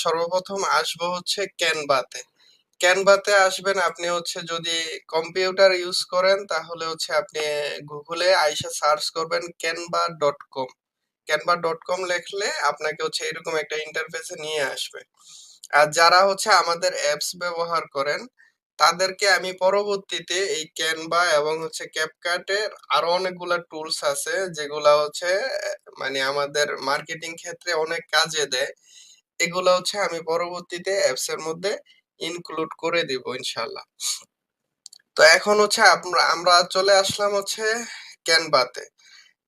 সর্বপ্রথম আসবো হচ্ছে ক্যানভাতে। ক্যানভাতে আসবেন আপনি হচ্ছে যদি কম্পিউটার ইউজ করেন তাহলে হচ্ছে আপনি গুগলে আইসা সার্চ করবেন canva.com। canva.com লিখলে আপনাকে হচ্ছে এরকম একটা ইন্টারফেসে নিয়ে আসবে। আর যারা হচ্ছে আমাদের অ্যাপস ব্যবহার করেন তাদেরকে আমি পরবর্তীতে এই ক্যানভা এবং হচ্ছে ক্যাপকাটের আরো অনেকগুলা টুলস আছে যেগুলা হচ্ছে মানে আমাদের মার্কেটিং ক্ষেত্রে অনেক কাজে দেয়। এগুলো হচ্ছে আমি পরবর্তীতে অ্যাপস এর মধ্যে ইনক্লুড করে দিব ইনশাল্লাহ। তো এখন হচ্ছে আমরা আমরা চলে আসলাম হচ্ছে ক্যানভাতে।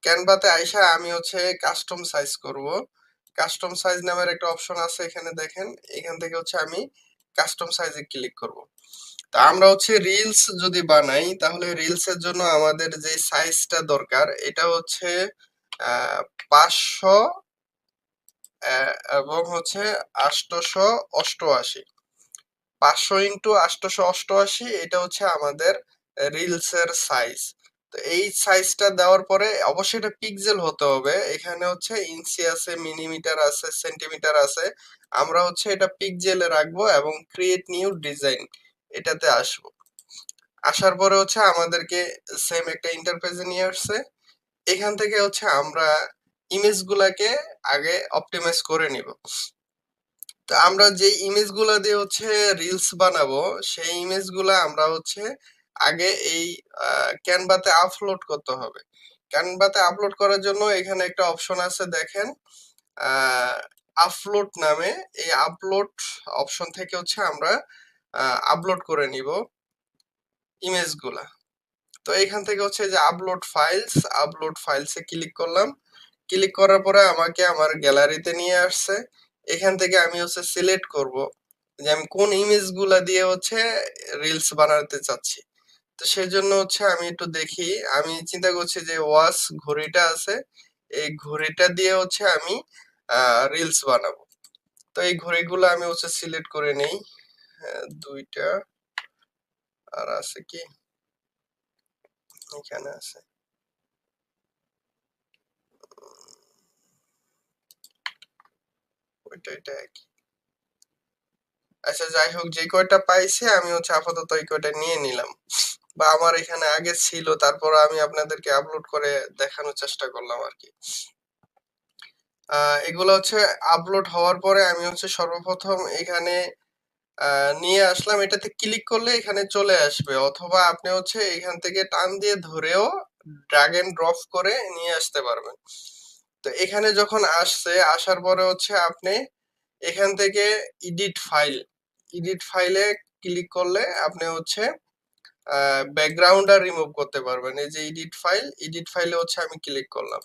ক্যানভাতে আইসা আমি হচ্ছে কাস্টম সাইজ করব। কাস্টম সাইজ নামের একটা অপশন আছে এখানে দেখেন, এখান থেকে হচ্ছে আমি কাস্টম সাইজে ক্লিক করব। তা আমরা হচ্ছে রিলস যদি বানাই তাহলে রিলস এর জন্য আমাদের যে সাইজটা দরকার এটা হচ্ছে 500 এবং হচ্ছে 888, 500 × 888, এটা হচ্ছে আমাদের রিলস এর সাইজ। তো এই সাইজটা দেওয়ার পরে অবশ্যই এটা পিক্সেল হতে হবে। এখানে হচ্ছে ইঞ্চি আছে, মিলিমিটার আছে, সেন্টিমিটার আছে। আমরা হচ্ছে এটা পিক্সেলে রাখবো এবং ক্রিয়েট নিউ ডিজাইন এটাতে আসবো। আসার পরে হচ্ছে আমাদেরকে সেম একটা ইন্টারফেসে নিয়ে আসছে। এখান থেকে হচ্ছে আমরা ইমেজ গুলাকে আগে অপটিমাইজ করে নিব। তো আমরা যে ইমেজগুলা দিয়ে হচ্ছে রিলস বানাবো সেই ইমেজগুলা আমরা হচ্ছে আগে এই ক্যানভাতে আপলোড করতে হবে। ক্যানভাতে আপলোড করার জন্য এখানে একটা অপশন আছে দেখেন, আপলোড নামে। এই আপলোড অপশন থেকে হচ্ছে আমরা আপলোড করে নিব ইমেজগুলা। তো এখান থেকে হচ্ছে যে আপলোড ফাইলসে ক্লিক করলাম। ক্লিক করার পরে আমাকে আমার গ্যালারিতে নিয়ে আসছে। এখান থেকে আমি হচ্ছে সিলেক্ট করব যে আমি কোন ইমেজ গুলা দিয়ে হচ্ছে রিলস বানাতে চাচ্ছি। তো সেজন্য হচ্ছে আমি একটু দেখি, আমি চিন্তা করছি যে ওয়াচ ঘড়িটা আছে, এই ঘড়িটা দিয়ে হচ্ছে আমি রিলস বানাবো। তো এই ঘড়িগুলো আমি হচ্ছে সিলেক্ট করে নেই। দুইটা আর আছে কি এখানে আছে, ওইটা এটা একই। আচ্ছা যাই হোক, যে কয়টা পাইছি আমি হচ্ছে আপাতত এই কয়টা নিয়ে নিলাম, বা আমার এখানে আগে ছিল তারপর আমি আপনাদেরকে আপলোড করে দেখানোর চেষ্টা করলাম আর কি। এগুলো হচ্ছে আপলোড হওয়ার পরে আমি হচ্ছে সর্বপ্রথম এখানে নিয়ে আসলাম। এটাতে ক্লিক করলে এখানে চলে আসবে, অথবা আপনি হচ্ছে এখান থেকে টান দিয়ে ধরেও ড্র্যাগ এন্ড ড্রপ করে নিয়ে আসতে পারবেন। তো এখানে যখন আসছে, আসার পরে হচ্ছে আপনি এখান থেকে এডিট ফাইলে ক্লিক করলে আপনি হচ্ছে ব্যাকগ্রাউন্ড আর রিমুভ করতে পারবেন। এই যে এডিট ফাইলে হচ্ছে আমি ক্লিক করলাম।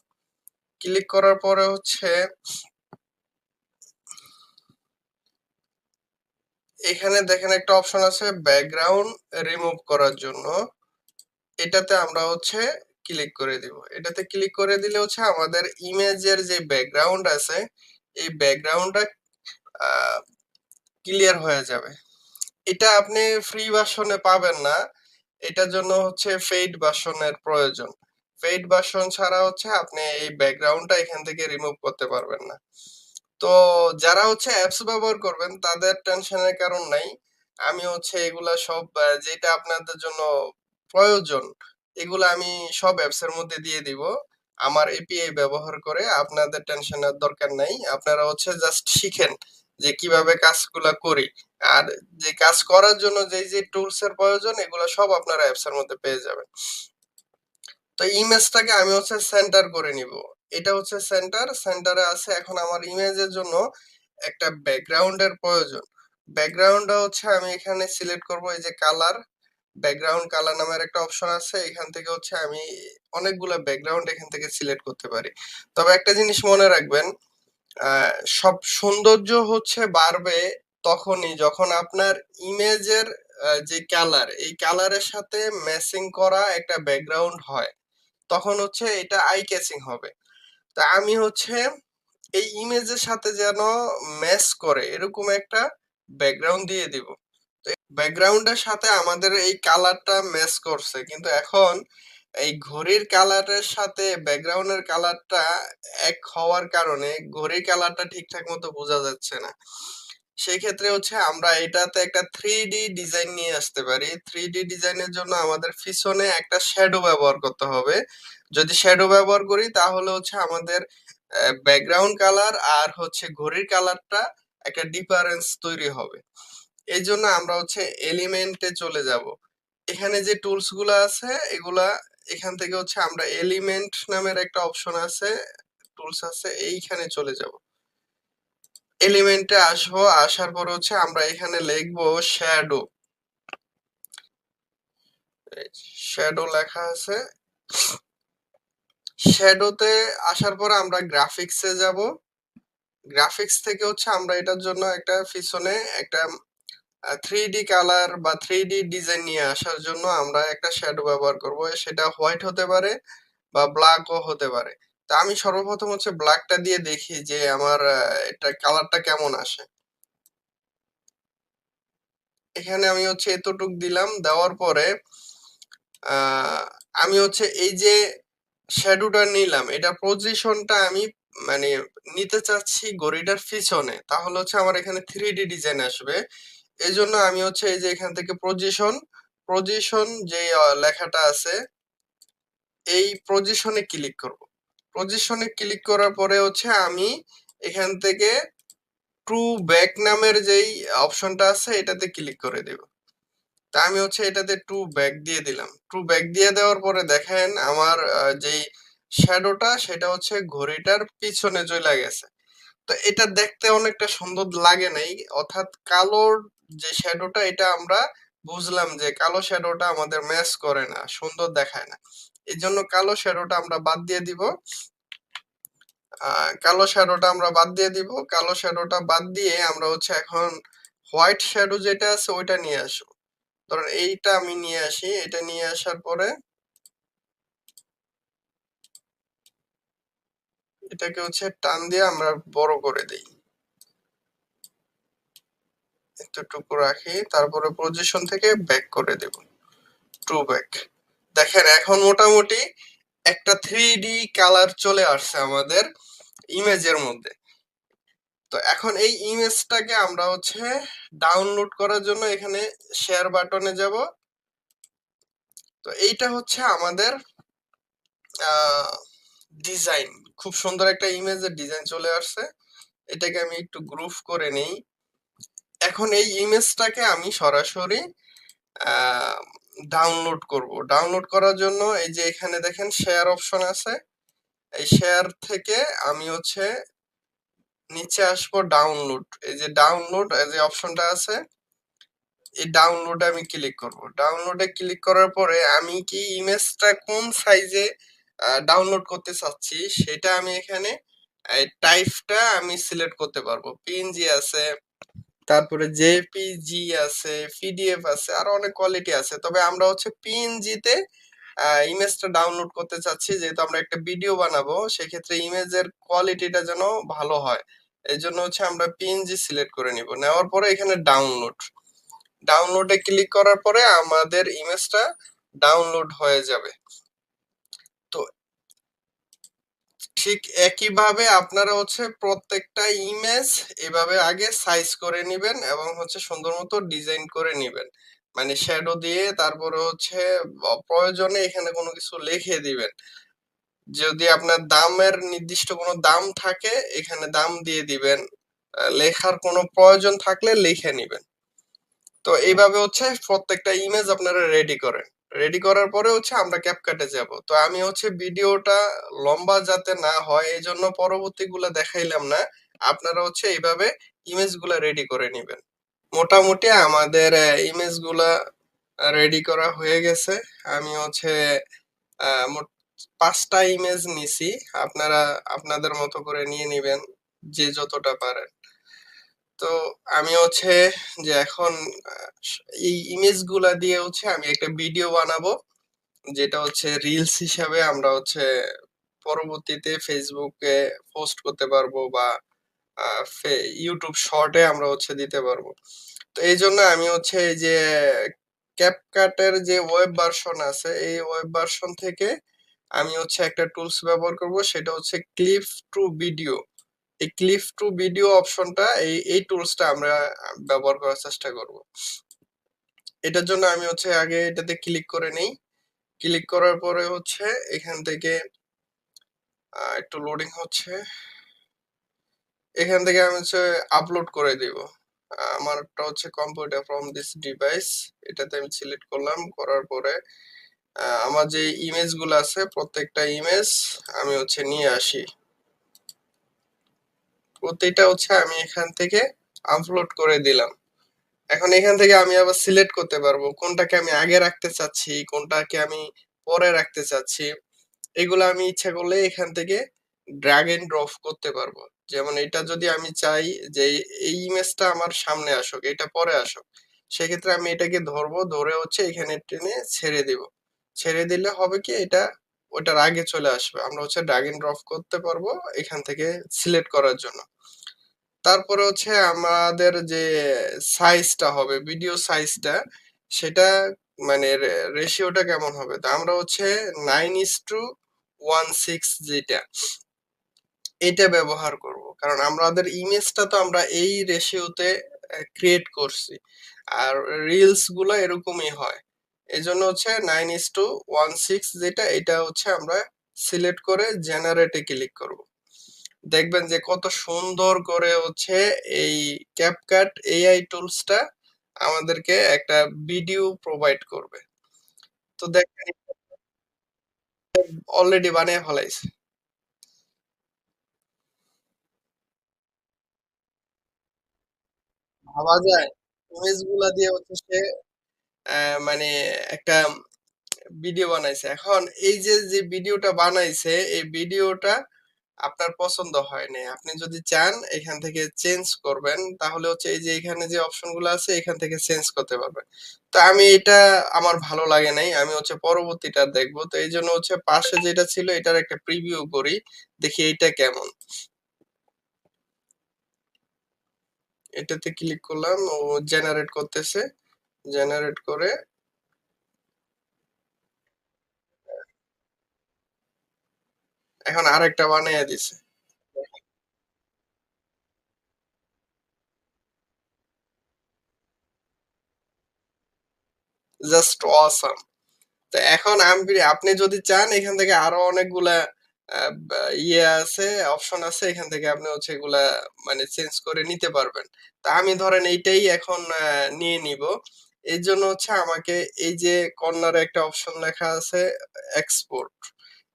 ক্লিক করার পরে হচ্ছে এখানে দেখেন একটা অপশন আছে ব্যাকগ্রাউন্ড রিমুভ করার জন্য, এটাতে আমরা হচ্ছে ক্লিক করে দিব। এটাতে ক্লিক করে দিলে হচ্ছে আমাদের ইমেজের যে ব্যাকগ্রাউন্ড আছে এই ব্যাকগ্রাউন্ডটা ক্লিয়ার হয়ে যাবে। এটা আপনি ফ্রি ভার্সনে পাবেন না, এটার জন্য হচ্ছে পেইড ভার্সনের প্রয়োজন। পেইড ভার্সন ছাড়া হচ্ছে আপনি এই ব্যাকগ্রাউন্ডটা এখান থেকে রিমুভ করতে পারবেন না। তো যারা হচ্ছে অ্যাপস ব্যবহার করবেন তাদের টেনশনের কারণ নাই। আমি হচ্ছে এগুলা সব যেটা আপনাদের জন্য প্রয়োজন এগুলা আমি সব অ্যাপস এর মধ্যে দিয়ে দিব আমার এপিআই ব্যবহার করে। আপনাদের টেনশনের দরকার নাই, আপনারা হচ্ছে জাস্ট শিখেন যে কিভাবে কাজগুলা করি। আর যে কাজ করার জন্য যে টুলস এর প্রয়োজন এগুলো সব আপনারা অ্যাপস এর মধ্যে পেয়ে যাবেন। তো ইমেজটাকে আমি হচ্ছে সেন্টার করে নিব। এটা হচ্ছে সেন্টারে আছে। এখন আমার ইমেজের জন্য একটা ব্যাকগ্রাউন্ডের প্রয়োজন। ব্যাকগ্রাউন্ডটা হচ্ছে আমি এখানে সিলেক্ট করব, এই যে কালার, ব্যাকগ্রাউন্ড কালার নামের একটা অপশন আছে। এখান থেকে হচ্ছে আমি অনেকগুলো ব্যাকগ্রাউন্ড এখান থেকে সিলেক্ট করতে পারি। তবে একটা জিনিস মনে রাখবেন, সব সৌন্দর্য হচ্ছে বাড়বে তখনই যখন আপনার ইমেজের যে কালার এই কালারের সাথে ম্যাচিং করা একটা ব্যাকগ্রাউন্ড হয়, তখন হচ্ছে এটা আই ক্যাচিং হবে। তা আমি হচ্ছে এই ইমেজের সাথে যেন ম্যাচ করে এরকম একটা ব্যাকগ্রাউন্ড দিয়ে দিব। তো ব্যাকগ্রাউন্ডের সাথে আমাদের এই কালারটা ম্যাচ করছে, কিন্তু এখন এই ঘড়ির কালারের সাথে ব্যাকগ্রাউন্ডের কালারটা এক হওয়ার কারণে ঘড়ির কালারটা ঠিকঠাক মতো বোঝা যাচ্ছে না। সেই ক্ষেত্রে হচ্ছে আমরা এটাতে একটা 3D ডিজাইন নিয়ে আসতে পারি। 3D ডিজাইনের জন্য আমাদের পিছনে একটা শ্যাডো ব্যবহার করতে হবে। যদি শ্যাডো ব্যবহার করি তাহলে হচ্ছে আমাদের ব্যাকগ্রাউন্ড কালার আর হচ্ছে ঘড়ির কালারটা একটা ডিফারেন্স তৈরি হবে। এইজন্য আমরা হচ্ছে এলিমেন্টে চলে যাব। এখানে যে টুলস গুলা আছে এগুলা এখান থেকে হচ্ছে আমরা এলিমেন্ট নামের একটা অপশন আছে, টুলস আছে, এইখানে চলে যাব। এলিমেন্টে আসবো, আসার পর হচ্ছে আমরা এখানে লিখবো শ্যাডো। শ্যাডো লেখা আছে। শ্যাডোতে আসার পর আমরা গ্রাফিক্সে যাব। গ্রাফিক্স থেকে হচ্ছে আমরা এটার জন্য একটা পিছনে একটা 3D কালার বা 3D ডিজাইন নিয়ে আসার জন্য আমরা একটা শ্যাডো ব্যবহার করব। সেটা হোয়াইট হতে পারে বা ব্ল্যাকও হতে পারে। তো আমি সর্বপ্রথম হচ্ছে ব্ল্যাকটা দিয়ে দেখি যে আমার এটা কালারটা কেমন আসে। এখানে আমি হচ্ছে এতটুক দিলাম, দেওয়ার পরে আমি হচ্ছে এই যে শ্যাডোটা নিলাম, এটা পজিশনটা আমি মানে নিতে চাচ্ছি ঘড়িটার পিছনে, তাহলে হচ্ছে আমার এখানে 3D ডিজাইন আসবে। এই জন্য আমি হচ্ছে এই যে এখান থেকে পজিশন, পজিশন যে লেখাটা আছে এই পজিশনে ক্লিক করব। পজিশনে ক্লিক করার পরে হচ্ছে আমি এখান থেকে ট্রু ব্যাক নামের যেই অপশনটা আছে এটাতে ক্লিক করে দেব। তা আমি হচ্ছে এটাতে ট্রু ব্যাক দিয়ে দিলাম। ট্রু ব্যাক দিয়ে দেওয়ার পরে দেখেন আমার যেই শ্যাডোটা সেটা হচ্ছে ঘড়িটার পিছনে চলে গেছে। তো এটা দেখতে অনেকটা সুন্দর লাগে নাই, অর্থাৎ কালোর যে শ্যাডোটা এটা আমরা বুঝলাম যে কালো শ্যাডোটা আমাদের ম্যাচ করে না, সুন্দর দেখায় না। এই জন্য কালো শ্যাডোটা আমরা বাদ দিয়ে দিব। কালো শ্যাডোটা আমরা বাদ দিয়ে দিব। কালো শ্যাডোটা বাদ দিয়ে আমরা হচ্ছে এখন হোয়াইট শ্যাডো যেটা আছে ওইটা নিয়ে আসবো। ধরেন এইটা আমি নিয়ে আসি। এটা নিয়ে আসার পরে এটাকে হচ্ছে টান দিয়ে আমরা বড় করে দেই, এতটুকু রাখি, তারপরে পজিশন থেকে ব্যাক করে দেব, ট্রু ব্যাক। দেখেন এখন মোটামুটি একটা 3D কালার চলে আসছে আমাদের ইমেজের মধ্যে। তো এখন এই ইমেজটাকে আমরা হচ্ছে ডাউনলোড করার জন্য এখানে শেয়ার বাটনে যাব। তো এইটা হচ্ছে আমাদের ডিজাইন, খুব সুন্দর একটা ইমেজের ডিজাইন চলে আসছে। এটাকে আমি একটু গ্রুপ করে নেই। এখন এই ইমেজটাকে আমি সরাসরি ডাউনলোড করব। ডাউনলোড করার জন্য এই যে এখানে দেখেন শেয়ার অপশন আছে, এই শেয়ার থেকে আমি হচ্ছে নিচে আসবো ডাউনলোড। এই যে ডাউনলোড এই যে অপশনটা আছে, এই ডাউনলোডে আমি ক্লিক করব। ডাউনলোডে ক্লিক করার পরে আমি কি ইমেজটা কোন সাইজে ডাউনলোড করতে চাচ্ছি সেটা আমি এখানে টাইপটা আমি সিলেক্ট করতে পারবো। পিএনজি আছে, তারপরে জেপিজি আছে, পিডিএফ আছে, আরো অনেক কোয়ালিটি আছে। তবে আমরা হচ্ছে পিএনজি তে ইমেজটা ডাউনলোড করতে চাচ্ছি, যেহেতু আমরা একটা ভিডিও বানাবো সেক্ষেত্রে ইমেজের কোয়ালিটিটা যেন ভালো হয়। এই জন্য হচ্ছে আমরা পিএনজি সিলেক্ট করে নিব। নেওয়ার পরে এখানে ডাউনলোড, ডাউনলোডে ক্লিক করার পরে আমাদের ইমেজটা ডাউনলোড হয়ে যাবে। তো ঠিক একইভাবে আপনারা হচ্ছে প্রত্যেকটা ইমেজ এভাবে আগে সাইজ করে নিবেন এবং হচ্ছে সুন্দর মতো ডিজাইন করে নিবেন। মানে শ্যাডো দিয়ে তারপরে হচ্ছে প্রয়োজনে এখানে কোনো কিছু লিখে দিবেন। যদি আপনার দামের নির্দিষ্ট কোনো দাম থাকে এখানে দাম দিয়ে দিবেন। লেখার কোনো প্রয়োজন থাকলে লিখে নিবেন। তো এইভাবে হচ্ছে প্রত্যেকটা ইমেজ আপনারা রেডি করেন। রেডি করার পরে হচ্ছে আমরা ক্যাপকাটে যাব। তো আমি হচ্ছে ভিডিওটা লম্বা যাতে না হয় এই জন্য পরবর্তীগুলা দেখাইলাম না। আপনারা হচ্ছে এইভাবে ইমেজগুলা রেডি করে নিবেন। মোটামুটি আমাদের ইমেজগুলা রেডি করা হয়ে গেছে। আমি হচ্ছে মোট 5টা ইমেজ নিছি। আপনারা আপনাদের মতো করে নিয়ে নিবেন যে যতটা পারেন। তো আমি হচ্ছে যে এখন এই ইমেজগুলা দিয়ে হচ্ছে আমি একটা ভিডিও বানাবো, যেটা হচ্ছে রিলস হিসাবে আমরা হচ্ছে পরবর্তীতে ফেসবুকে পোস্ট করতে পারবো বা ইউটিউব শর্টে আমরা হচ্ছে দিতে পারবো। তো এই জন্য আমি হচ্ছে এই যে ক্যাপকাটের যে ওয়েব ভার্সন আছে এই ওয়েব ভার্সন থেকে আমি হচ্ছে একটা টুলস ব্যবহার করব, সেটা হচ্ছে ক্লিপ টু ভিডিও। এই ক্লিপ টু ভিডিও অপশনটা এই টুলসটা আমরা ব্যবহার করার চেষ্টা করব। এটার জন্য আমি হচ্ছে আগে এটাতে ক্লিক করে নেই। ক্লিক করার পরে হচ্ছে এখান থেকে একটু লোডিং হচ্ছে। এখান থেকে আমি হচ্ছে আপলোড করে দিব। আমারটা হচ্ছে কম্পিউটার ফ্রম দিস ডিভাইস। এটাতে আমি সিলেক্ট করলাম। করার পরে আমার যে ইমেজগুলো আছে প্রত্যেকটা ইমেজ আমি হচ্ছে নিয়ে আসি। প্রতিটা হচ্ছে আমি এখান থেকে আপলোড করে দিলাম। এখন এখান থেকে আমি আবার সিলেক্ট করতে পারবো কোনটাকে আমি আগে রাখতে চাচ্ছি, কোনটাকে আমি পরে রাখতে চাচ্ছি। এগুলো আমি ইচ্ছা করলে এখান থেকে ড্র্যাগ এন্ড ড্রপ করতে পারবো। যেমন এটা যদি আমি চাই যে এই ইমেজটা আমার সামনে আসুক, এটা পরে আসুক, সেক্ষেত্রে আমি এটাকে ধরবো, ধরে হচ্ছে এখানে টেনে ছেড়ে দিব। ছেড়ে দিলে হবে কি এটা ওটার আগে চলে আসবে। আমরা হচ্ছে ড্র্যাগ এন্ড ড্রপ করতে পারবো এখান থেকে সিলেক্ট করার জন্য। তারপরে হচ্ছে আমাদের যে সাইজটা হবে, ভিডিও সাইজটা, সেটা মানে রেশিওটা কেমন হবে? তো আমরা হচ্ছে 9:16 যেটা, এটা ব্যবহার করব। কারণ আমাদের ইমেজটা তো আমরা এই রেশিওতে ক্রিয়েট করছি। আর রিলস গুলো এরকমই হয়। এজন্য হচ্ছে 9:16 যেটা, এটা হচ্ছে আমরা সিলেক্ট করে জেনারেটে ক্লিক করব। দেখবেন যে কত সুন্দর করে হচ্ছে এই ক্যাপকাট এআই টুলসটা আমাদেরকে একটা ভিডিও প্রোভাইড করবে। তো দেখেন অলরেডি বানিয়ে ফেলাইছে। ভাবা যায় ইমেজ গুলা দিয়ে হচ্ছে সে মানে একটা ভিডিও বানাইছে। এখন এই যে ভিডিওটা বানাইছে এই ভিডিওটা আপনার পছন্দ হয় নাই। আপনি যদি চান এখান থেকে চেঞ্জ করবেন তাহলে হচ্ছে এই যে এখানে যে অপশন গুলো আছে এখান থেকে চেঞ্জ করতে পারবেন। তো আমি এটা আমার ভালো লাগে নাই। আমি হচ্ছে পরবর্তীটা দেখবো। তো এই জন্য হচ্ছে পাশে যেটা ছিল এটার একটা প্রিভিউ করি। দেখি এইটা কেমন। এটাতে ক্লিক করলাম, ও জেনারেট করতেছে। জেনারেট করে এখন আরেকটা বানাইয়া দিছে। Just awesome. তো এখন আপনি যদি চান এখান থেকে আরো অনেকগুলা ইয়ে আছে, অপশন আছে, এখান থেকে আপনি হচ্ছে এগুলা মানে চেঞ্জ করে নিতে পারবেন। তা আমি ধরেন এইটাই এখন নিয়ে নিব। এই জন্য হচ্ছে আমাকে এই যে কর্নারে একটা অপশন লেখা আছে এক্সপোর্ট,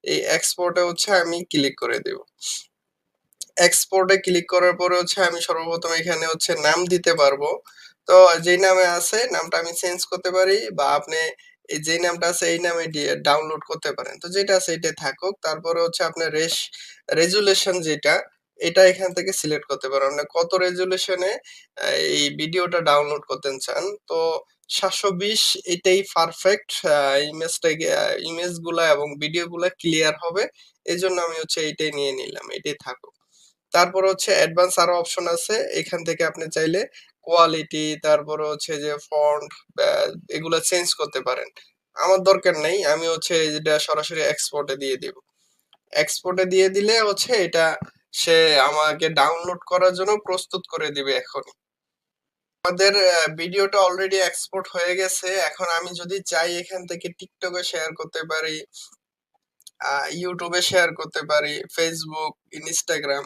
এই এক্সপোর্টে হচ্ছে আমি ক্লিক করে দেব। এক্সপোর্টে ক্লিক করার পরে হচ্ছে আমি সর্বপ্রথম এখানে হচ্ছে নাম দিতে পারবো। তো যেই নামে আছে নামটা আমি চেঞ্জ করতে পারি, বা আপনি এই যেই নামটা আছে এই নামে দিয়ে ডাউনলোড করতে পারেন। তো যেটা আছে এটাই থাকুক। তারপরে হচ্ছে আপনার রেজুলেশন যেটা, এটা এখান থেকে সিলেক্ট করতে পারেন। আপনি কত রেজুলেশনে এই ভিডিওটা ডাউনলোড করতে চান। তো 720 এটাই পারফেক্ট। ইমেজ গুলা এবং ভিডিও গুলা ক্লিয়ার হবে। এজন্য আমি হচ্ছে এইটাই নিয়ে নিলাম, এটাই থাকুক। তারপর হচ্ছে অ্যাডভান্স আরো অপশন আছে। এখান থেকে আপনি চাইলে কোয়ালিটি, তারপরে হচ্ছে যে ফন্ট এগুলা চেঞ্জ করতে পারেন। আমার দরকার নেই। আমি হচ্ছে যেটা সরাসরি এক্সপোর্টে দিয়ে দিব। এক্সপোর্টে দিয়ে দিলে হচ্ছে এটা সে আমাকে ডাউনলোড করার জন্য প্রস্তুত করে দিবে এখনই। আমাদের ভিডিওটা অলরেডি এক্সপোর্ট হয়ে গেছে। এখন আমি যদি চাই এখান থেকে টিকটকে শেয়ার করতে পারি, ইউটিউবে শেয়ার করতে পারি, ফেসবুক, ইনস্টাগ্রাম।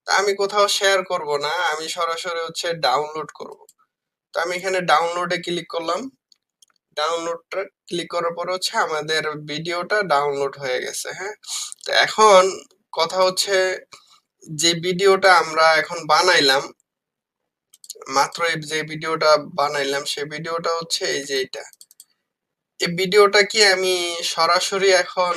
তা আমি কোথাও শেয়ার করব না, আমি সরাসরি হচ্ছে ডাউনলোড করব। তো আমি এখানে ডাউনলোডে ক্লিক করলাম। ডাউনলোডটা ক্লিক করার পর হচ্ছে আমাদের ভিডিওটা ডাউনলোড হয়ে গেছে। হ্যাঁ, তো এখন কথা হচ্ছে যে ভিডিওটা আমরা এখন বানাইলাম, মাত্র এই যে ভিডিওটা বানাইলাম সেই ভিডিওটা হচ্ছে এই যে এটা। এই ভিডিওটা কি আমি সরাসরি এখন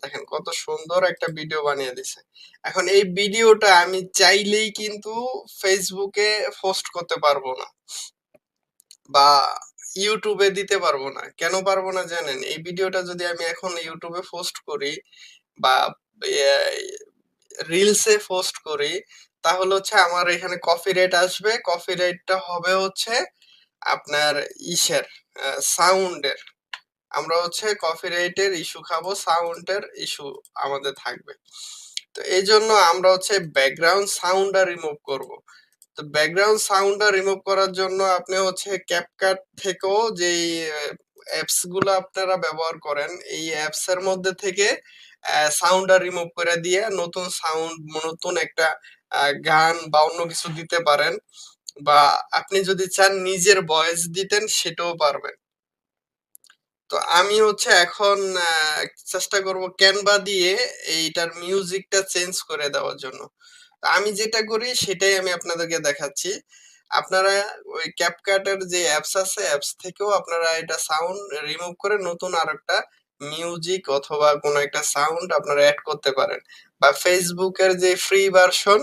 দেখেন কত সুন্দর একটা ভিডিও বানিয়ে দিছে। এখন এই ভিডিওটা আমি চাইলেই কিন্তু ফেসবুকে পোস্ট করতে পারবো না, বা ইউটিউবে দিতে পারবো না। কেন পারবো না জানেন? এই ভিডিওটা যদি আমি এখন ইউটিউবে পোস্ট করি বা রিলসে পোস্ট করি, তাহলে হচ্ছে আমার এখানে কপিরাইট আসবে। কপিরাইটটা হবে হচ্ছে আপনার ইসের সাউন্ডের। আমরা হচ্ছে কপিরাইটের ইস্যু খাবো, সাউন্ডের ইস্যু আমাদের থাকবে। তো এইজন্য আমরা হচ্ছে ব্যাকগ্রাউন্ড সাউন্ডটা রিমুভ করব। তো ব্যাকগ্রাউন্ড সাউন্ডটা রিমুভ করার জন্য আপনি হচ্ছে ক্যাপকাট থেকেও যেই অ্যাপস গুলো আপনারা ব্যবহার করেন, এই অ্যাপস এর মধ্যে থেকে সাউন্ডটা রিমুভ করে দিয়ে নতুন সাউন্ড, নতুন একটা গান বা অন্য কিছু দিতে পারেন। বা আপনি যদি চান নিজের ভয়েস দিতেন, সেটাও পারবেন। তো আমি হচ্ছে এখন চেষ্টা করব ক্যানভা দিয়ে এইটার মিউজিকটা চেঞ্জ করে দেওয়ার জন্য। তো আমি যেটা করি সেটাই আমি আপনাদেরকে দেখাচ্ছি। আপনারা ওই ক্যাপকাটের যে অ্যাপস আছে, অ্যাপস থেকেও আপনারা এটা সাউন্ড রিমুভ করে নতুন আরেকটা মিউজিক অথবা কোনো একটা সাউন্ড আপনারা অ্যাড করতে পারেন। বা ফেসবুকের যে ফ্রি ভার্সন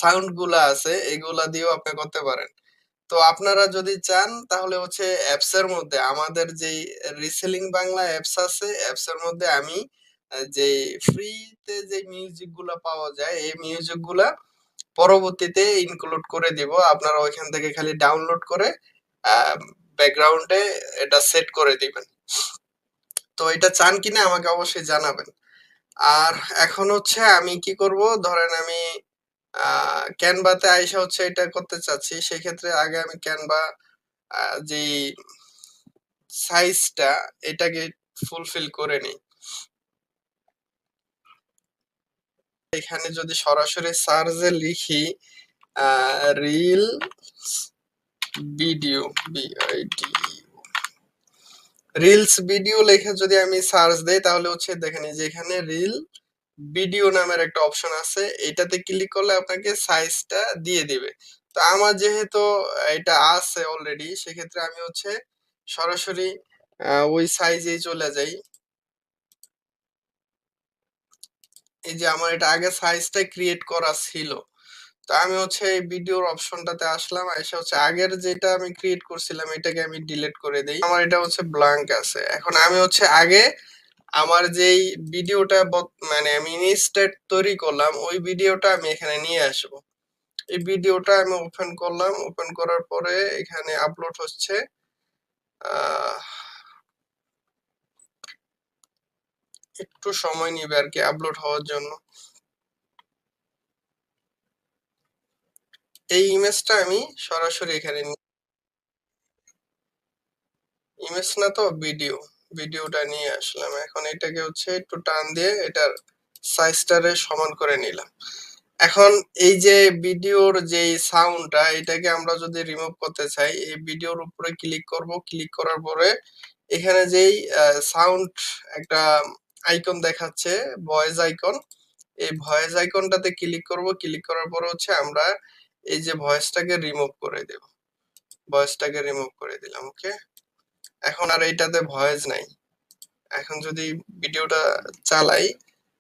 সাউন্ড গুলা আছে, এগুলা দিয়েও আপনি করতে পারেন। তো আপনারা যদি চান তাহলে হচ্ছে অ্যাপস এর মধ্যে আমাদের যেই রিসেলিং বাংলা অ্যাপস আছে, অ্যাপস এর মধ্যে আমি যে ফ্রিতে যে মিউজিক গুলা পাওয়া যায়, এই মিউজিক গুলা পরবর্তীতে ইনক্লুড করে দিব। আপনারা ওইখান থেকে খালি ডাউনলোড করে ব্যাকগ্রাউন্ডে এটা সেট করে দিবেন। তো এটা চান কিনা আমাকে অবশ্যই জানাবেন। আর এখন হচ্ছে আমি কি করব, ধরেন আমি ক্যানভাতে আইসা হচ্ছে এটা করতে চাচ্ছি, সেক্ষেত্রে আগে আমি ক্যানভা যে সাইজটা এটাকে ফুলফিল করে নিই। এখানে যদি সরাসরি সার্চে লিখি reel video, BID, reels video লেখা যদি আমি সার্চ দেই তাহলে হচ্ছে দেখেন এই যে এখানে রিল ভিডিও নামের একটা অপশন আছে, এটাতে ক্লিক করলে আপনাকে সাইজটা দিয়ে দিবে। তো আমার যেহেতু এটা আছে অলরেডি, সেক্ষেত্রে আমি হচ্ছে সরাসরি ওই সাইজেই চলে যাই। এই যে আমার এটা আগে সাইজটা ক্রিয়েট করা ছিল। তো আমি হচ্ছে এই ভিডিওর অপশনটাতে আসলাম, এসে হচ্ছে আগের যেটা আমি ক্রিয়েট করছিলাম এটাকে আমি ডিলিট করে দেই। আমার এটা হচ্ছে ব্ল্যাঙ্ক আছে। এখন আমি হচ্ছে আগে আমার যেই ভিডিওটা মানে আমি ইনস্ট্যান্ট তৈরি করলাম, ওই ভিডিওটা আমি এখানে নিয়ে আসব। এই ভিডিওটা আমি ওপেন করলাম, ওপেন করার পরে এখানে আপলোড হচ্ছে। আহ, একটু সময় নিবে আর কি আপলোড হওয়ার জন্য। এই ইমেজটা আমি সরাসরি এখানে, ইমেজ না তো ভিডিও, ভিডিওটা নিয়ে আসলাম। এখন এটাকে হচ্ছে একটু টান দিয়ে এটার সাইজটারে সমান করে নিলাম। এখন এই যে ভিডিওর যে সাউন্ডটা, এটাকে আমরা যদি রিমুভ করতে চাই, এই ভিডিওর উপরে ক্লিক করব, ক্লিক করার পরে এখানে যেই সাউন্ড একটা আইকন দেখাচ্ছে, ভয়েস আইকন, এই ভয়েস আইকনটাতে ক্লিক করব, ক্লিক করার পরে হচ্ছে আমরা এই যে ভয়েসটাকে রিমুভ করে দেব। ভয়েসটাকে রিমুভ করে দিলাম, ওকে। এখন আর এইটাতে ভয়েস নাই। এখন যদি ভিডিওটা চালাই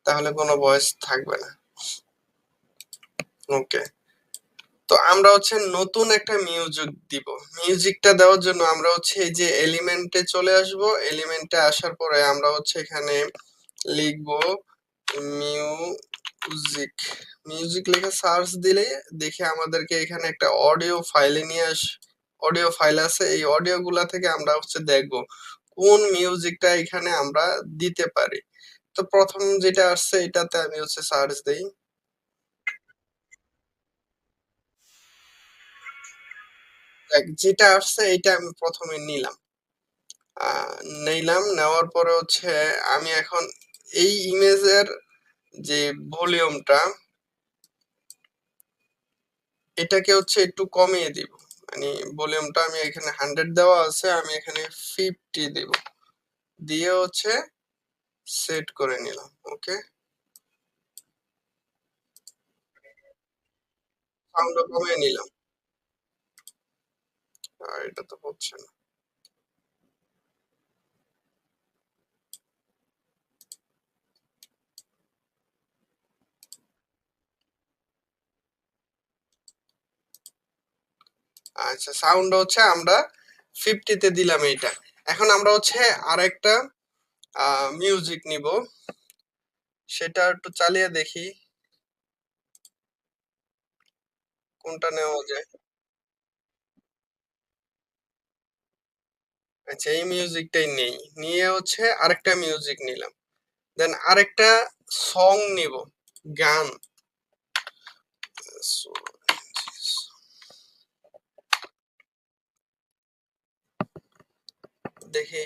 তাহলে কোনো ভয়েস থাকবে না, ওকে। তো আমরা হচ্ছে নতুন একটা মিউজিক দিব। মিউজিকটা দেওয়ার জন্য আমরা হচ্ছে এই যে এলিমেন্টে চলে আসব। এলিমেন্টে আসার পরে আমরা হচ্ছে এখানে লিখব মিউজিক। মিউজিক লিখে সার্চ দিলে দেখে আমাদেরকে এখানে একটা অডিও ফাইলে নিয়ে অডিও ফাইল আছে। এই অডিও গুলা থেকে আমরা হচ্ছে দেখব কোন মিউজিকটা এখানে আমরা দিতে পারি। তো প্রথম যেটা আসছে এটাতে আমি হচ্ছে সার্চ দেই। যেটা আসছে এটা আমি প্রথমে নিলাম। নিলাম, নেওয়ার পরে হচ্ছে আমি এখন এই ইমেজের যে ভলিউমটা, এটাকে হচ্ছে একটু কমিয়ে দিব। মানে ভলিউমটা আমি এখানে 100 দেওয়া আছে, আমি এখানে 50 দেব, দিয়ে হচ্ছে সেট করে নিলাম, ওকে। সাউন্ডটা কমিয়ে নিলাম। আর এটা তো হচ্ছে না। আচ্ছা, সাউন্ড হচ্ছে আমরা 50 তে দিলাম এইটা। এখন আমরা হচ্ছে আরেকটা মিউজিক নিব, সেটা একটু চালিয়ে দেখি কোনটা নেওয়া যায়। আচ্ছা, এই মিউজিকটাই নেই। নিয়ে হচ্ছে আরেকটা মিউজিক নিলাম। দেন আরেকটা সং নিব। গান। সো দেখি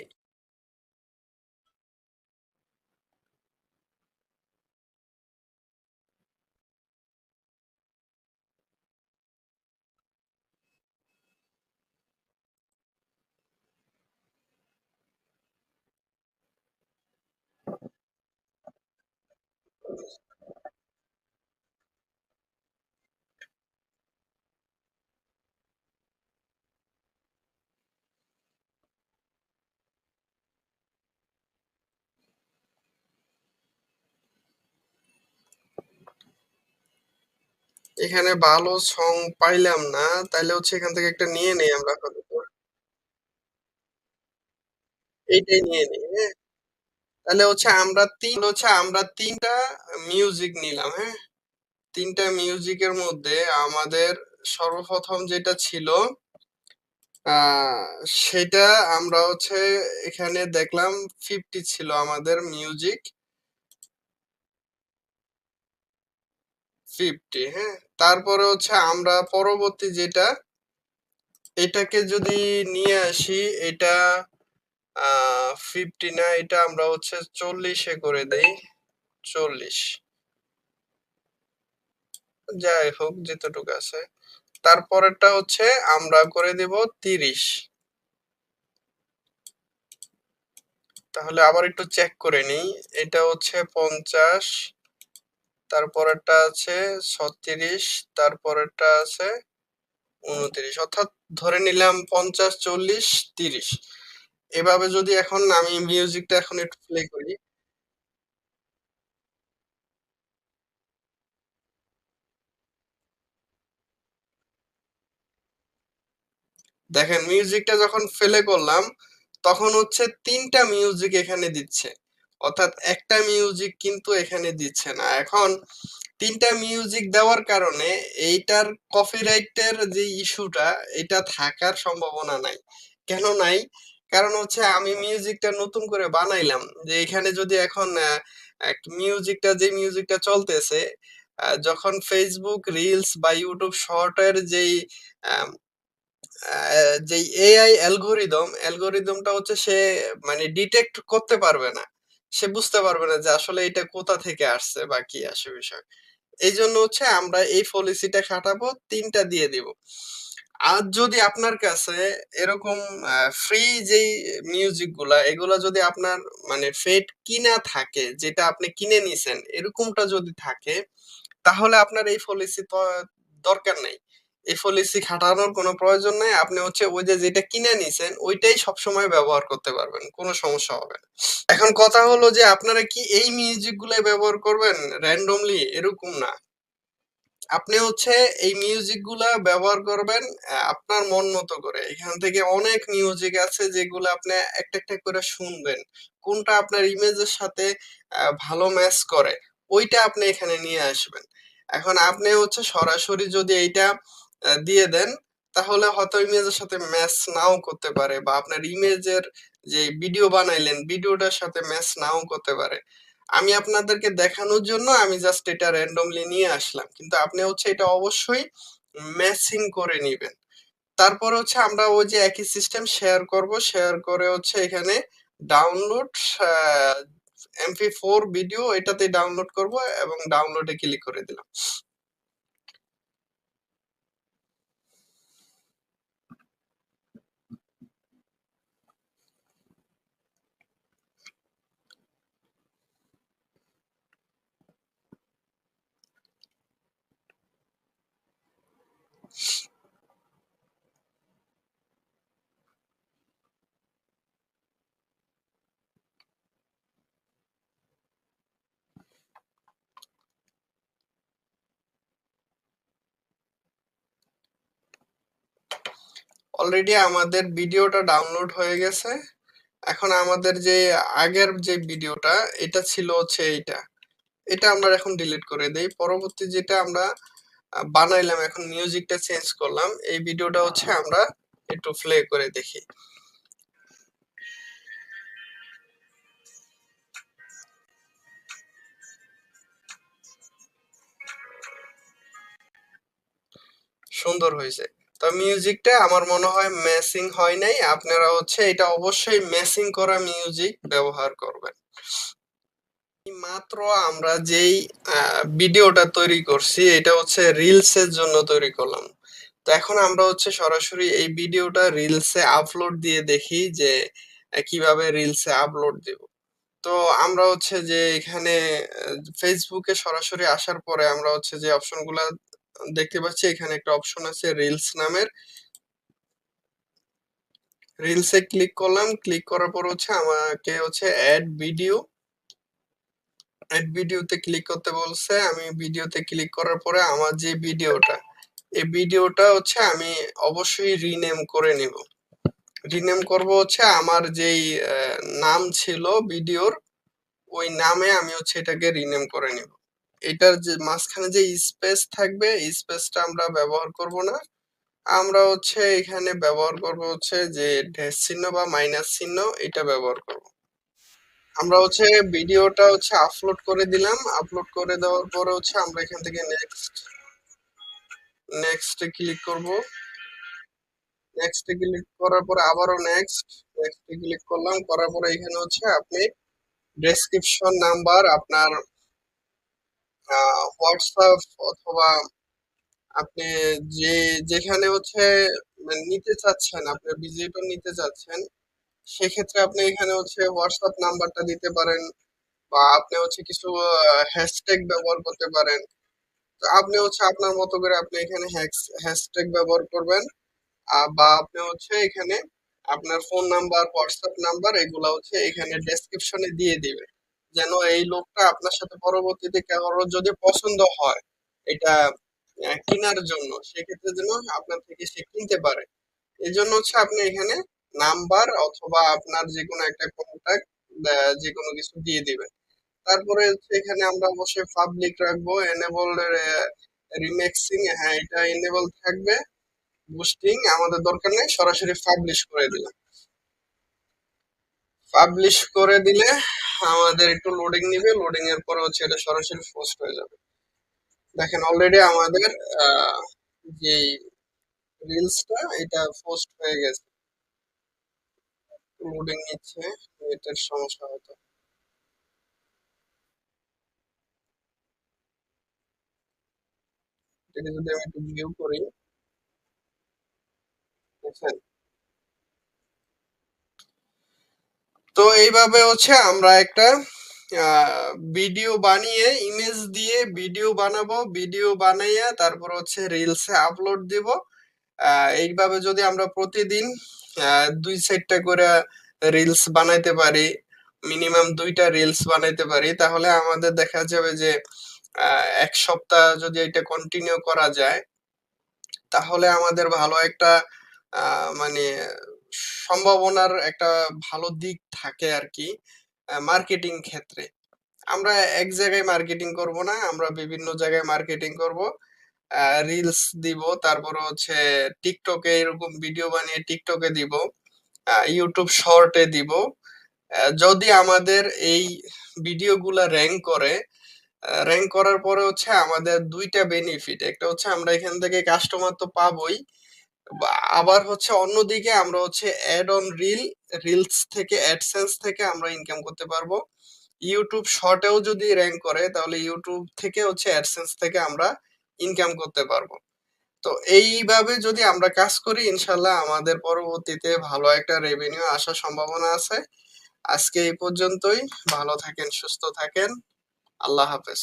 এখানে ভালো সং পাইলাম না। তাইলে হচ্ছে এখান থেকে একটা নিয়ে নেই আমরা আপাতত। এইটাই নিয়ে নেই, হ্যাঁ? তাহলে হচ্ছে আমরা ৩ টা মিউজিক নিলাম, হ্যাঁ? ৩ টা মিউজিকের মধ্যে আমাদের সর্বপ্রথম যেটা ছিল আ সেটা আমরা হচ্ছে এখানে দেখলাম 50 ছিল আমাদের মিউজিক। 50, হ্যাঁ? তারপরে হচ্ছে আমরা পরবর্তী যেটা এটাকে যদি নিয়ে আসি, এটা 50 না, এটা আমরা হচ্ছে 40 এ করে দেই। 40, যাই হোক যতটুকু আছে। তারপরেরটা হচ্ছে আমরা করে দিব 30। তাহলে আবার একটু চেক করে নিই। এটা হচ্ছে 50, তারপরেরটা আছে 36, তারপরেরটা আছে 29, অর্থাৎ ধরে নিলাম 50, 40, 30। এভাবে যদি এখন আমি মিউজিকটা এখন একটু প্লে করি। দেখেন মিউজিকটা যখন প্লে করলাম তখন হচ্ছে ৩ টা মিউজিক এখানে দিচ্ছে। অর্থাৎ একটা মিউজিক কিন্তু এখানে দিচ্ছে না। এখন ৩ টা মিউজিক দেওয়ার কারণে এইটার কপিরাইটের যে ইস্যুটা এটা থাকার সম্ভাবনা নাই। কেন নাই? কারণ হচ্ছে আমি মিউজিকটা নতুন করে বানাইলাম। যে এখানে যদি এখন যে মিউজিকটা চলতেছে যখন Facebook রিলস বা YouTube শর্ট এর যেই আ যে এআই অ্যালগরিদমটা হচ্ছে সে মানে ডিটেক্ট করতে পারবে না। সে বুঝতে পারবে না যে আসলে এটা কোথা থেকে আসছে বা কি আসে বিষয়। এইজন্য হচ্ছে আমরা এই পলিসিটা খাটাবো, ৩ টা দিয়ে দিব। আর যদি আপনার কাছে এরকম ফ্রি যেই মিউজিক গুলা এগুলা যদি আপনার মানে পেইড কিনা থাকে, যেটা আপনি কিনে নিছেন এরকমটা যদি থাকে তাহলে আপনার এই পলিসি তো দরকার নাই। এই পলিসি খাটানোর কোনো প্রয়োজন নাই। আপনি হচ্ছে ওই যে যেটা কিনে নিছেন ওইটাই সবসময় ব্যবহার করতে পারবেন। কোনো সমস্যা হবে না। এখন কথা হলো যে আপনারা কি এই মিউজিক গুলাই ব্যবহার করবেন randomly এরকম না। আপনি হচ্ছে এই মিউজিক গুলা ব্যবহার করবেন আপনার মন মতো করে। এখান থেকে অনেক মিউজিক আছে যেগুলো আপনি একটা, একটা করে শুনবেন। কোনটা আপনার ইমেজের সাথে ভালো ম্যাচ করে ওইটা আপনি এখানে নিয়ে আসবেন। এখন আপনি হচ্ছে সরাসরি যদি এইটা দিয়ে দেন তাহলে হয়তো ইমেজের সাথে ম্যাচ নাও করতে পারে বা আপনার ইমেজের যে ভিডিও বানাইলেন ভিডিওটার সাথে ম্যাচ নাও করতে পারে। আমি আপনাদেরকে দেখানোর জন্য আমি জাস্ট এটা randomly নিয়ে আসলাম। কিন্তু আপনি হচ্ছে এটা অবশ্যই ম্যাচিং করে নিবেন। তারপর হচ্ছে আমরা ওই যে একই সিস্টেম শেয়ার করব। শেয়ার করে হচ্ছে এখানে ডাউনলোড আ MP4 ভিডিও এটাতে ডাউনলোড করব এবং ডাউনলোডে ক্লিক করে দিলাম। অলরেডি আমাদের ভিডিওটা ডাউনলোড হয়ে গেছে। এখন আমাদের যে আগের যে ভিডিওটা এটা ছিল হচ্ছে এইটা। এটা আমরা এখন ডিলিট করে দেই। পরবর্তী যেটা আমরা বানাইলাম এখন মিউজিকটা চেঞ্জ করলাম। এই ভিডিওটা হচ্ছে আমরা একটু প্লে করে দেখি। সুন্দর হইছে। তো মিউজিকটা আমার মনে হয় ম্যাচিং হয় নাই। আপনারা হচ্ছে এটা অবশ্যই ম্যাচিং করা মিউজিক ব্যবহার করবেন। মাত্র আমরা যেই ভিডিওটা তৈরি করছি এটা হচ্ছে রিলস এর জন্য তৈরি করলাম। তো এখন আমরা হচ্ছে সরাসরি এই ভিডিওটা রিলসে আপলোড দিয়ে দেখি যে কিভাবে রিলসে আপলোড দিব। তো আমরা হচ্ছে যে এখানে ফেসবুকে সরাসরি আসার পরে আমরা হচ্ছে যে অপশনগুলা দেখতে পাচ্ছি, এখানে একটা অপশন আছে রিলস নামের। রিলসে ক্লিক করলাম, ক্লিক করার পর হচ্ছে আমাকে হচ্ছে অ্যাড ভিডিওতে ক্লিক করতে বলছে। আমি ভিডিওতে ক্লিক করার পরে আমার যে ভিডিওটা, এই ভিডিওটা হচ্ছে আমি অবশ্যই রিনেম করে নিব। রিনেম করব হচ্ছে আমার যেই নাম ছিল ভিডিওর, ওই নামে আমি হচ্ছে এটাকে রিনেম করে নিব। এটার যে মাঝখানে যে স্পেস থাকবে, এই স্পেসটা আমরা ব্যবহার করব না। আমরা হচ্ছে এখানে ব্যবহার করব হচ্ছে যে ড্যাশ চিহ্ন বা মাইনাস চিহ্ন, এটা ব্যবহার করব। আমরা হচ্ছে ভিডিওটা হচ্ছে আপলোড করে দিলাম। আপলোড করে দেওয়ার পরে হচ্ছে আমরা এখান থেকে নেক্সটে ক্লিক করব। নেক্সটে ক্লিক করার পরে আবারও নেক্সটে ক্লিক করলাম। করার পরে এখানে হচ্ছে আপনি ডেসক্রিপশন নাম্বার, আপনার হোয়াটসঅ্যাপ অথবা আপনি যে যেখানে হচ্ছে মানে নিতে চাচ্ছেন, আপনি ভিজিটর নিতে চাচ্ছেন, সেক্ষেত্রে আপনি এখানে হচ্ছে হোয়াটসঅ্যাপ নাম্বারটা দিতে পারেন, বা আপনি হচ্ছে কিছু হ্যাশট্যাগ ব্যবহার করতে পারেন। তো আপনি হচ্ছে আপনার মতো করে আপনি এখানে হ্যাশট্যাগ ব্যবহার করবেন। বা আপনি হচ্ছে এখানে আপনার ফোন নাম্বার, হোয়াটসঅ্যাপ নাম্বার এগুলা হচ্ছে এখানে ডেসক্রিপশনে দিয়ে দিবেন, যেন এই লোকটা আপনার সাথে পরবর্তীতে কারোর যদি পছন্দ হয় এটা কেনার জন্য, সেক্ষেত্রে যেন আপনার থেকে সে কিনতে পারে। এই জন্য হচ্ছে আপনি এখানে নাম্বার অথবা আপনার যে কোনো একটা কন্টাক্ট যে কোনো কিছু দিয়ে দিবেন। তারপরে হচ্ছে এখানে আমরা অবশ্যই পাবলিক রাখবো, এনেবল রিমেক্সিং, হ্যাঁ এটা এনেবল থাকবে। বুস্টিং আমাদের দরকার নেই, সরাসরি পাবলিশ করে দিলাম। পাবলিশ করে দিলে আমাদের একটু লোডিং নিবে, লোডিং এর পরে হচ্ছে এটা সরাসরি পোস্ট হয়ে যাবে। দেখেন অলরেডি আমাদের আহ, যে রিলসটা এটা পোস্ট হয়ে গেছে। লোডিং নিচ্ছে, নেটের সমস্যা হতো। এটাকে যদি আমি একটু ভিউ করি, দেখছেন? তো এইভাবে হচ্ছে আমরা একটা ভিডিও বানিয়ে, ইমেজ দিয়ে ভিডিও বানাবো, ভিডিও বানাইয়া তারপর হচ্ছে রিলসে আপলোড দিব। এইভাবে যদি আমরা প্রতিদিন 2 সেটটা করে রিলস বানাইতে পারি, মিনিমাম 2টা রিলস বানাইতে পারি, তাহলে আমাদের দেখা যাবে যে 1 সপ্তাহ যদি এটা কন্টিনিউ করা যায়, তাহলে আমাদের ভালো একটা মানে সম্ভাবনার একটা ভালো দিক থাকে আর কি মার্কেটিং ক্ষেত্রে। আমরা এক জায়গায় মার্কেটিং করব না, আমরা বিভিন্ন জায়গায় মার্কেটিং করব। রিলস দিব, তারপর হচ্ছে টিকটকে এরকম ভিডিও বানিয়ে টিকটকে দিব, ইউটিউব শর্টে দিব। যদি আমাদের এই ভিডিওগুলা র্যাঙ্ক করে, র্যাঙ্ক করার পরে হচ্ছে আমাদের 2টা বেনিফিট। একটা হচ্ছে আমরা এখান থেকে কাস্টমার তো পাবোই, আবার হচ্ছে অন্যদিকে আমরা হচ্ছে অ্যাড অন রিলস থেকে, অ্যাডসেন্স থেকে আমরা ইনকাম করতে পারবো। ইউটিউব শর্টেও যদি র্যাঙ্ক করে তাহলে ইউটিউব থেকে হচ্ছে অ্যাডসেন্স থেকে আমরা ইনকাম করতে পারবো। তো এইভাবে যদি আমরা কাজ করি, ইনশাল্লাহ আমাদের পরবর্তীতে ভালো একটা রেভিনিউ আসার সম্ভাবনা আছে। আজকে এই পর্যন্তই। ভালো থাকেন, সুস্থ থাকেন। আল্লাহ হাফেজ।